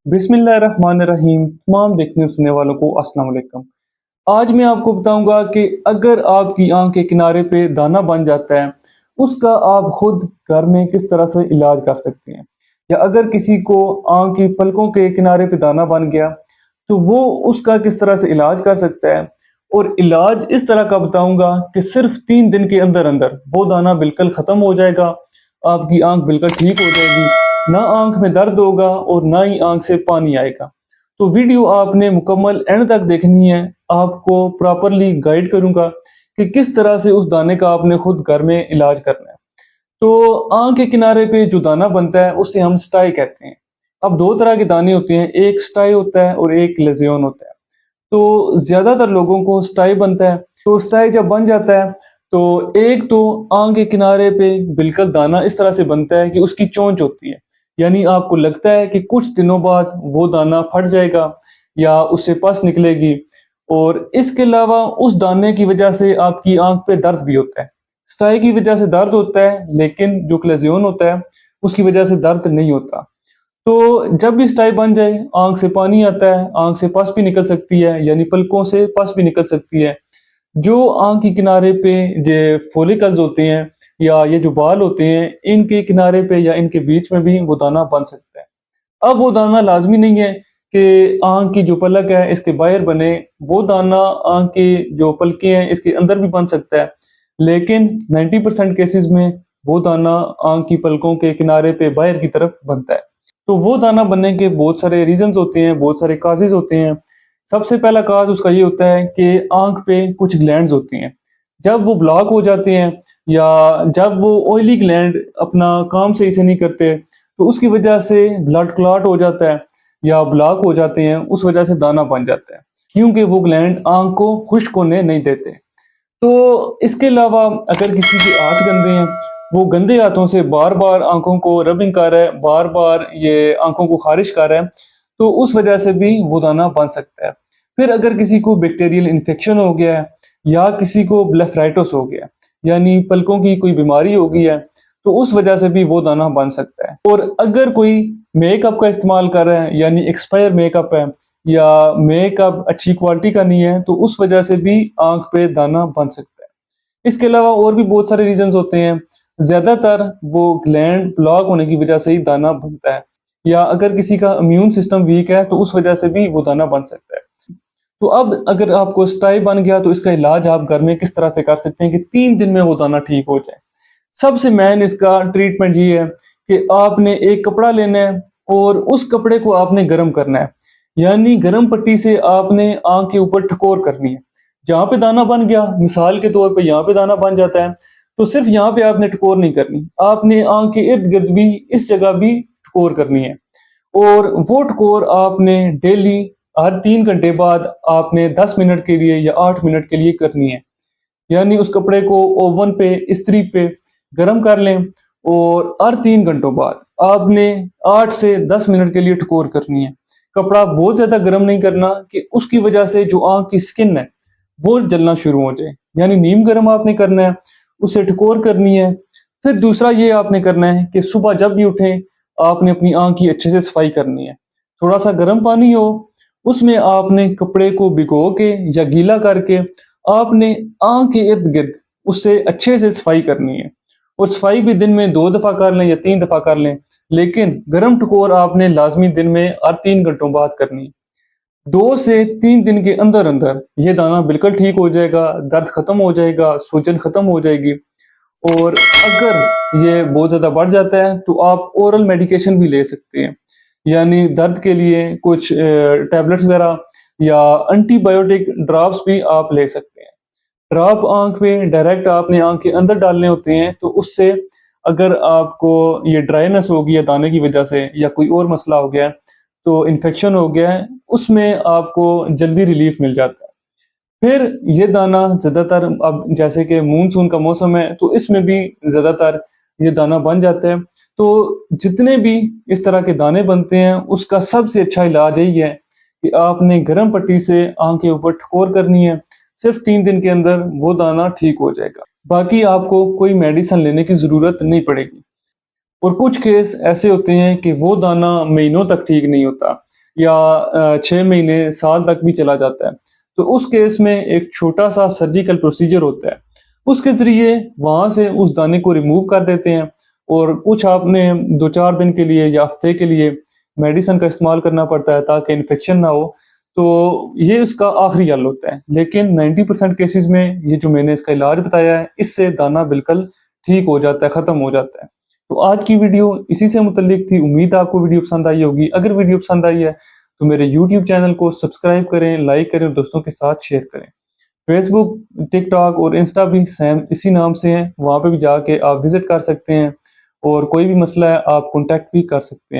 बिस्मिल्लाहिर्रहमानिर्रहीम। तमाम देखने सुनने वालों को अस्सलाम वालेकुम। आज मैं आपको बताऊंगा कि अगर आपकी आंख के किनारे पे दाना बन जाता है, उसका आप खुद घर में किस तरह से इलाज कर सकते हैं। या अगर किसी को आंख की पलकों के किनारे पे दाना बन गया, तो वो उसका किस तरह से इलाज कर सकता है। और इलाज इस तरह का बताऊंगा कि सिर्फ 3 दिन के अंदर अंदर वो दाना बिल्कुल ख़त्म हो जाएगा, आपकी आंख बिल्कुल ठीक हो जाएगी, ना आंख में दर्द होगा और ना ही आंख से पानी आएगा। तो वीडियो आपने मुकम्मल एंड तक देखनी है। आपको प्रॉपरली गाइड करूंगा कि किस तरह से उस दाने का आपने खुद घर में इलाज करना है। तो आंख के किनारे पे जो दाना बनता है उसे हम स्टाई कहते हैं। अब दो तरह के दाने होते हैं, एक स्टाई होता है और एक लेजियोन होता है। तो ज्यादातर लोगों को स्टाई बनता है। तो स्टाई जब बन जाता है, तो एक तो आंख के किनारे पे बिल्कुल दाना इस तरह से बनता है कि उसकी चोंच होती है। यानी आपको लगता है कि कुछ दिनों बाद वो दाना फट जाएगा या उससे पस निकलेगी। और इसके अलावा उस दाने की वजह से आपकी आंख पे दर्द भी होता है। स्टाई की वजह से दर्द होता है, लेकिन जो क्लेजियन होता है उसकी वजह से दर्द नहीं होता। तो जब भी स्टाई बन जाए, आंख से पानी आता है, आंख से पस भी निकल सकती है, यानी पलकों से पस भी निकल सकती है। जो आंख के किनारे पे ये फॉलिकल्स होते हैं या ये जो बाल होते हैं, इनके किनारे पे या इनके बीच में भी वो दाना बन सकता है। अब वो दाना लाजमी नहीं है कि आंख की जो पलक है इसके बाहर बने, वो दाना आंख की जो पलकें हैं इसके अंदर भी बन सकता है। लेकिन 90% केसेस में वो दाना आंख की पलकों के किनारे पे बाहर की तरफ बनता है। तो वो दाना बनने के बहुत सारे रीजंस होते हैं, बहुत सारे काजेज होते हैं। सबसे पहला काज उसका ये होता है कि आंख पे कुछ ग्लैंड्स होती हैं। जब वो ब्लॉक हो जाते हैं या जब वो ऑयली ग्लैंड अपना काम सही से नहीं करते, तो उसकी वजह से ब्लड क्लॉट हो जाता है या ब्लॉक हो जाते हैं, उस वजह से दाना बन जाता है, क्योंकि वो ग्लैंड आंख को खुश्क होने नहीं देते। तो इसके अलावा अगर किसी के हाथ गंदे हैं, वो गंदे हाथों से बार बार आंखों को रबिंग कर रहा है, बार बार ये आंखों को खारिश कर रहा है, तो उस वजह से भी वो दाना बन सकता है। फिर अगर किसी को बैक्टीरियल इन्फेक्शन हो गया है या किसी को ब्लेफराइटिस हो गया है, यानी पलकों की कोई बीमारी हो गई है, तो उस वजह से भी वो दाना बन सकता है। और अगर कोई मेकअप का इस्तेमाल कर रहा है, यानी एक्सपायर मेकअप है या मेकअप अच्छी क्वालिटी का नहीं है, तो उस वजह से भी आंख पे दाना बन सकता है। इसके अलावा और भी बहुत सारे रीजंस होते हैं। ज्यादातर वो ग्लैंड ब्लॉक होने की वजह से ही दाना बनता है, या अगर किसी का इम्यून सिस्टम वीक है तो उस वजह से भी वो दाना बन सकता है। तो अब अगर आपको स्टाई बन गया, तो इसका इलाज आप घर में किस तरह से कर सकते हैं कि 3 दिन में वो दाना ठीक हो जाए। सबसे मेन इसका ट्रीटमेंट ये है कि आपने एक कपड़ा लेना है और उस कपड़े को आपने गर्म करना है। यानी गर्म पट्टी से आपने आंख के ऊपर ठकोर करनी है। जहाँ पे दाना बन गया, मिसाल के तौर पे यहाँ पे दाना बन जाता है, तो सिर्फ यहाँ पे आपने ठकोर नहीं करनी, आपने आंख के इर्द गिर्द भी, इस जगह भी ठकोर करनी है। और वो ठकोर आपने डेली हर 3 घंटे बाद आपने 10 मिनट के लिए या 8 मिनट के लिए करनी है। यानी उस कपड़े को ओवन पे, इस्त्री पे गर्म कर लें और हर 3 घंटों बाद आपने 8 से 10 मिनट के लिए ठकोर करनी है। कपड़ा बहुत ज्यादा गर्म नहीं करना कि उसकी वजह से जो आंख की स्किन है वो जलना शुरू हो जाए। यानी नीम गर्म आपने करना है, उससे ठकोर करनी है। फिर दूसरा ये आपने करना है कि सुबह जब भी उठें, आपने अपनी आंख की अच्छे से सफाई करनी है। थोड़ा सा गर्म पानी हो, उसमें आपने कपड़े को भिगो के या गीला करके आपने आंख के इर्द गिर्द उससे अच्छे से सफाई करनी है। और सफाई भी दिन में 2 दफा कर लें या 3 दफा कर लें, लेकिन गर्म टकोर आपने लाजमी दिन में हर 3 घंटों बाद करनी है। 2 से 3 दिन के अंदर अंदर ये दाना बिल्कुल ठीक हो जाएगा, दर्द खत्म हो जाएगा, सूजन खत्म हो जाएगी। और अगर ये बहुत ज्यादा बढ़ जाता है तो आप ओरल मेडिकेशन भी ले सकते हैं। यानी दर्द के लिए कुछ टैबलेट्स वगैरह या एंटीबायोटिक ड्रॉप्स भी आप ले सकते हैं। ड्रॉप आंख में डायरेक्ट आपने आंख के अंदर डालने होते हैं, तो उससे अगर आपको ये ड्राइनेस हो गई है दाने की वजह से या कोई और मसला हो गया है, तो इन्फेक्शन हो गया है, उसमें आपको जल्दी रिलीफ मिल जाता है। फिर ये दाना ज्यादातर, अब जैसे कि मानसून का मौसम है तो इसमें भी ज्यादातर ये दाना बन जाता है। तो जितने भी इस तरह के दाने बनते हैं, उसका सबसे अच्छा इलाज यही है कि आपने गर्म पट्टी से आंख के ऊपर ठकोर करनी है। सिर्फ 3 दिन के अंदर वो दाना ठीक हो जाएगा। बाकी आपको कोई मेडिसिन लेने की जरूरत नहीं पड़ेगी। और कुछ केस ऐसे होते हैं कि वो दाना महीनों तक ठीक नहीं होता। या 6 महीने, साल तक भी चला जाता है। तो उस केस में एक छोटा-सा सर्जिकल प्रोसीजर होता है। उसके ज़रिए वहाँ से उस दाने को रिमूव कर देते हैं और कुछ आपने 2-4 दिन के लिए या हफ़्ते के लिए मेडिसिन का इस्तेमाल करना पड़ता है ताकि इन्फेक्शन ना हो। तो ये इसका आखिरी हल होता है। लेकिन 90% केसेज़ में ये जो मैंने इसका इलाज बताया है, इससे दाना बिल्कुल ठीक हो जाता है, ख़त्म हो जाता है। तो आज की वीडियो इसी से मुतल्लिक थी। उम्मीद है आपको वीडियो पसंद आई होगी। अगर वीडियो पसंद आई है तो मेरे यूट्यूब चैनल को सब्सक्राइब करें, लाइक करें और दोस्तों के साथ शेयर करें। फेसबुक, टिकटॉक और इंस्टा भी सेम इसी नाम से हैं, वहाँ पे भी जाके आप विज़िट कर सकते हैं और कोई भी मसला है आप कॉन्टैक्ट भी कर सकते हैं।